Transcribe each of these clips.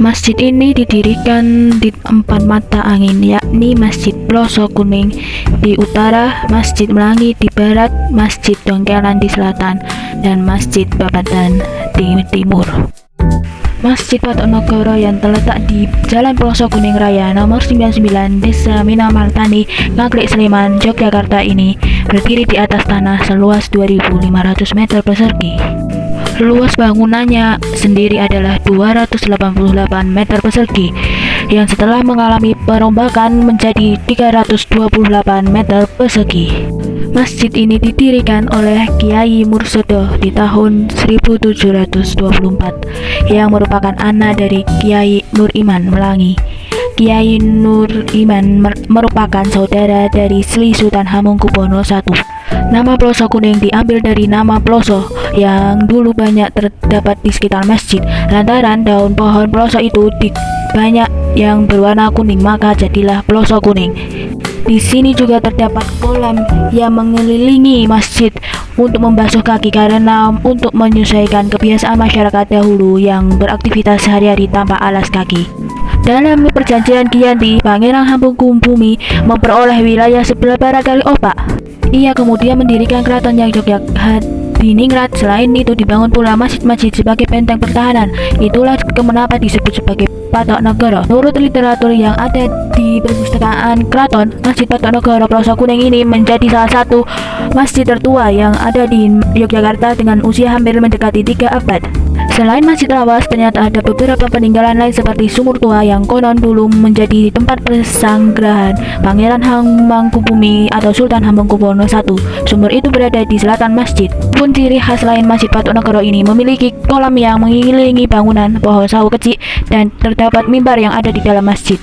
Masjid ini didirikan di empat mata angin, yakni Masjid Ploso Kuning di utara, Masjid Melangi di barat, Masjid Dongkelan di selatan, dan Masjid Babatan di timur. Masjid Patok Negoro yang terletak di Jalan Ploso Kuning Raya nomor 99 Desa Minamartani, Ngaglik, Sleman, Yogyakarta ini berdiri di atas tanah seluas 2.500 meter persegi. Luas bangunannya sendiri adalah 288 meter persegi yang setelah mengalami perombakan menjadi 328 meter persegi. Masjid ini didirikan oleh Kiai Mursodo di tahun 1724 yang merupakan anak dari Kiai Nur Iman Melangi. Kiai Nur Iman merupakan saudara dari Sri Sultan Hamengkubuwono I. Nama Ploso Kuning diambil dari nama Ploso yang dulu banyak terdapat di sekitar masjid. Lantaran daun pohon ploso itu banyak yang berwarna kuning, maka jadilah Ploso Kuning. Di sini juga terdapat kolam yang mengelilingi masjid untuk membasuh kaki karena untuk menyesuaikan kebiasaan masyarakat dahulu yang beraktivitas sehari-hari tanpa alas kaki. Dalam perjanjian Giyanti, Pangeran Hamengkubuwono memperoleh wilayah sebelah barat dari Opak. Ia kemudian mendirikan keraton yang Yogyakarta. Selain itu dibangun pula masjid-masjid sebagai benteng pertahanan. Itulah kenapa disebut sebagai Patok Negoro. Menurut literatur yang ada di perpustakaan keraton, Masjid Patok Negoro Ploso Kuning ini menjadi salah satu masjid tertua yang ada di Yogyakarta dengan usia hampir mendekati 3 abad. Selain Masjid Lawas, ternyata ada beberapa peninggalan lain seperti sumur tua yang konon dulu menjadi tempat persanggrahan Pangeran Hamengkubuwono atau Sultan Hamengkubuwono I. Sumur itu berada di selatan masjid. Pun ciri khas lain Masjid Patok Negoro ini memiliki kolam yang mengelilingi bangunan, pohon sawo kecil, dan terdapat mimbar yang ada di dalam masjid.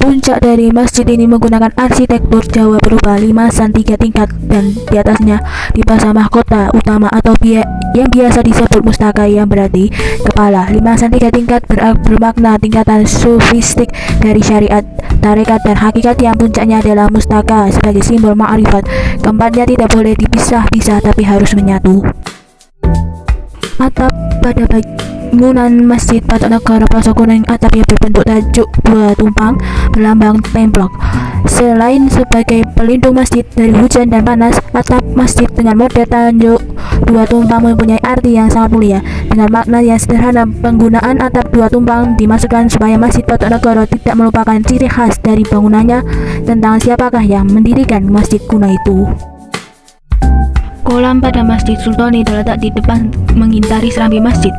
Puncak dari masjid ini menggunakan arsitektur Jawa berupa limasan 3 tingkat dan di atasnya dipasang mahkota utama atau yang biasa disebut mustaka yang berarti kepala. Limasan 3 tingkat bermakna tingkatan sufistik dari syariat, tarekat, dan hakikat yang puncaknya adalah mustaka sebagai simbol ma'rifat. Keempatnya tidak boleh dipisah-pisah tapi harus menyatu. Atap pada bangunan Masjid Patok Negoro Ploso Kuning, atap yang berbentuk tajuk 2 tumpang berlambang templok. Selain sebagai pelindung masjid dari hujan dan panas, atap masjid dengan model tajuk 2 tumpang mempunyai arti yang sangat mulia. Dengan makna yang sederhana, penggunaan atap 2 tumpang dimaksudkan supaya Masjid Patok Negoro tidak melupakan ciri khas dari bangunannya tentang siapakah yang mendirikan masjid kuno itu. Kolam pada Masjid Sultoni terletak di depan mengitari serambi masjid.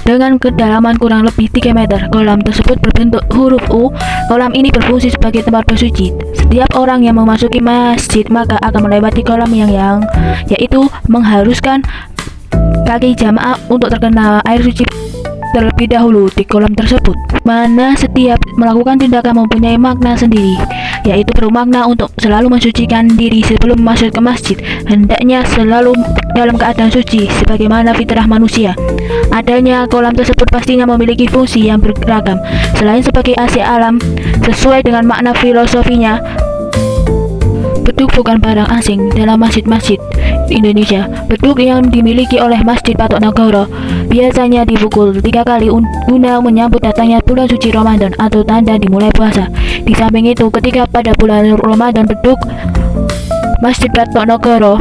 Dengan kedalaman kurang lebih 3 meter, kolam tersebut berbentuk huruf U. Kolam ini berfungsi sebagai tempat bersuci. Setiap orang yang memasuki masjid maka akan melewati kolam yang yaitu mengharuskan kaki jamaah untuk terkena air suci terlebih dahulu di kolam tersebut. Mana setiap melakukan tindakan mempunyai makna sendiri, yaitu bermakna untuk selalu mensucikan diri sebelum masuk ke masjid. Hendaknya selalu dalam keadaan suci sebagaimana fitrah manusia. Adanya kolam tersebut pastinya memiliki fungsi yang beragam. Selain sebagai AC alam, sesuai dengan makna filosofinya, beduk bukan barang asing dalam masjid-masjid Indonesia. Beduk yang dimiliki oleh Masjid Patok Negoro biasanya dipukul 3 kali guna menyambut datangnya bulan suci Ramadan atau tanda dimulai puasa. Di samping itu, ketika pada bulan Ramadan, beduk Masjid Patok Negoro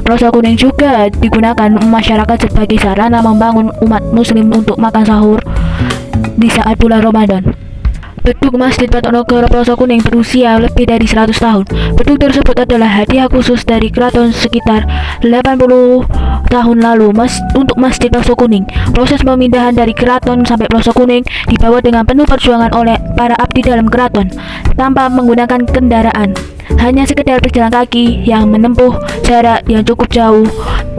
Ploso Kuning juga digunakan masyarakat sebagai sarana membangun umat muslim untuk makan sahur di saat bulan Ramadan. Beduk Masjid Patok Negoro Ploso Kuning berusia lebih dari 100 tahun. Beduk tersebut adalah hadiah khusus dari keraton sekitar 80 tahun lalu untuk Masjid Ploso Kuning. Proses pemindahan dari keraton sampai Ploso Kuning dibawa dengan penuh perjuangan oleh para abdi dalam keraton tanpa menggunakan kendaraan. Hanya sekedar berjalan kaki yang menempuh jarak yang cukup jauh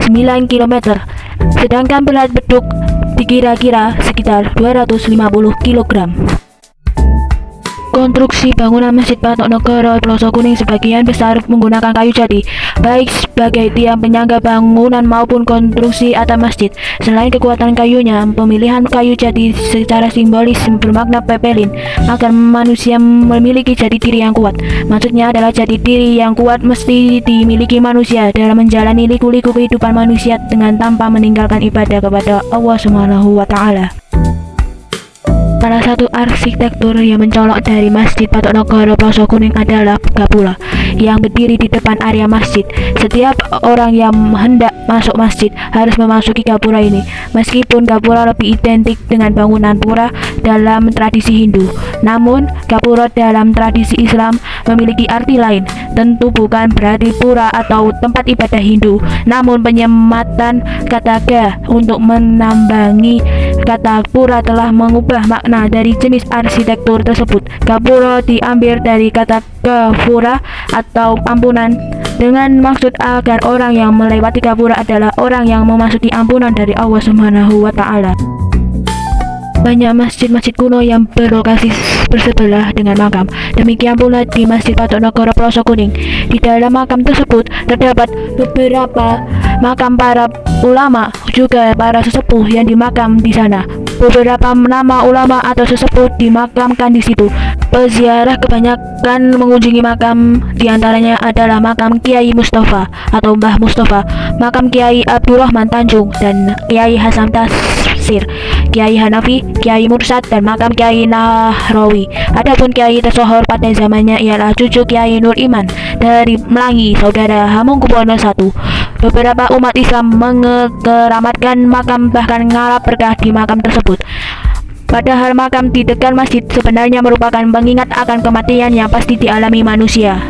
9 km. Sedangkan berat beduk dikira-kira sekitar 250 kg. Konstruksi bangunan Masjid Patok Negoro Ploso Kuning sebagian besar menggunakan kayu jati, baik sebagai tiang penyangga bangunan maupun konstruksi atap masjid. Selain kekuatan kayunya, pemilihan kayu jati secara simbolis bermakna pepelin agar manusia memiliki jati diri yang kuat. Maksudnya adalah jati diri yang kuat mesti dimiliki manusia dalam menjalani liku-liku kehidupan manusia dengan tanpa meninggalkan ibadah kepada Allah Subhanahu wa Ta'ala. Salah satu arsitektur yang mencolok dari Masjid Patok Negoro Ploso Kuning adalah gapura yang berdiri di depan area masjid. Setiap orang yang hendak masuk masjid harus memasuki gapura ini. Meskipun gapura lebih identik dengan bangunan pura dalam tradisi Hindu, namun gapura dalam tradisi Islam memiliki arti lain. Tentu bukan berarti pura atau tempat ibadah Hindu, namun penyematan kata ga untuk menambangi kata pura telah mengubah makna dari jenis arsitektur tersebut. Gapura diambil dari kata gafura atau ampunan, dengan maksud agar orang yang melewati gapura adalah orang yang memasuki ampunan dari Allah Subhanahu wa Ta'ala. Banyak masjid-masjid kuno yang berlokasi bersebelah dengan makam. Demikian pula di Masjid Patok Negoro Ploso Kuning. Di dalam makam tersebut terdapat beberapa makam para ulama, juga para sesepuh yang dimakam di sana. Beberapa nama ulama atau sesepuh dimakamkan di situ. Peziarah kebanyakan mengunjungi makam, diantaranya adalah makam Kiai Mustafa atau Mbah Mustafa, makam Kiai Abdurrahman Tanjung dan Kiai Hasan Tasir, Kiai Hanafi, Kiai Mursad, dan makam Kiai Nahrawi. Adapun Kiai tersohor pada zamannya ialah cucu Kiai Nur Iman dari Melangi, saudara Hamengkubuwono I. Beberapa umat Islam mengkeramatkan makam, bahkan ngarap berkah di makam tersebut. Padahal makam di dekat masjid sebenarnya merupakan pengingat akan kematian yang pasti dialami manusia.